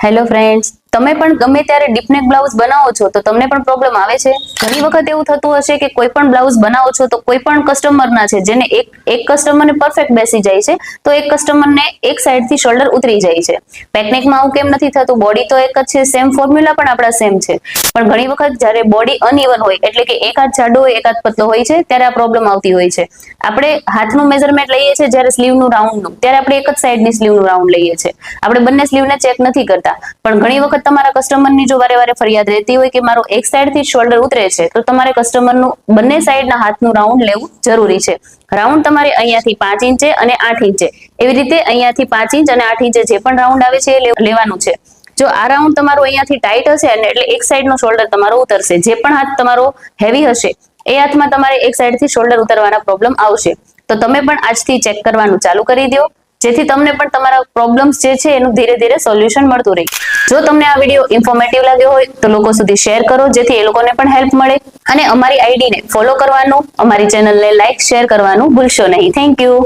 Hello friends, તમે પણ ગમે ત્યારે ડીપનેક બ્લાઉઝ બનાવો છો તો તમને પણ પ્રોબ્લેમ આવે છે. ઘણી વખત એવું થતું હશે કે કોઈ પણ બ્લાઉઝ બનાવો છો તો કોઈ પણ કસ્ટમરના છે જેને એક કસ્ટમરને પરફેક્ટ બેસી જાય છે તો એક કસ્ટમરને એક સાઈડથી શોલ્ડર ઉતરી જાય છે. પેકનેકમાં આવું કેમ નથી થતું? બોડી તો એક જ છે, સેમ ફોર્મ્યુલા પણ આપણા સેમ છે, પણ ઘણી વખત જ્યારે બોડી અનઇવન હોય એટલે કે એક હાથ જાડો હોય એક હાથ પતલો હોય છે ત્યારે આ પ્રોબ્લેમ આવતી હોય છે. આપણે હાથનું મેઝરમેન્ટ લઈએ છીએ જ્યારે સ્લીવનું રાઉન્ડનું, ત્યારે આપણે એક જ સાઈડની સ્લીવનું રાઉન્ડ લઈએ છીએ. આપણે બંને સ્લીવને ચેક નથી કરતા. પણ ઘણી વખત તમારા કસ્ટમરની જો વારે વારે ફરિયાદ રહેતી હોય કે મારો એક સાઈડથી શોલ્ડર ઉતરે છે તો તમારે કસ્ટમરનું બંને સાઈડના હાથનું રાઉન્ડ લેવું જરૂરી છે. રાઉન્ડ તમારે અહીંયાથી 5 ઇંચે અને 8 ઇંચે એવી રીતે અહીંયાથી 5 ઇંચ અને 8 ઇંચે જે પણ રાઉન્ડ આવે છે એ લેવાનું છે. જો આ રાઉન્ડ તમારો અહીંયાથી ટાઈટ હશે ને એટલે એક સાઈડનો શોલ્ડર તમારો ઉતરશે. જે પણ હાથ તમારો હેવી હશે એ હાથમાં તમારે એક સાઈડથી શોલ્ડર ઉતરવાના પ્રોબ્લેમ આવશે. તો તમે પણ આજથી ચેક કરવાનું ચાલુ કરી દો, જેથી તમને પણ તમારા પ્રોબ્લેમ્સ જે છે એનું ધીરે ધીરે સોલ્યુશન મળતું રહે. જો તમને આ વિડીયો ઇન્ફોર્મેટિવ લાગ્યો હોય તો લોકો સુધી શેર કરો, જેથી એ લોકોને પણ હેલ્પ મળે. અને અમારી આઈડીને ફોલો કરવાનું, અમારી ચેનલને લાઈક શેર કરવાનું ભૂલશો નહીં. Thank you.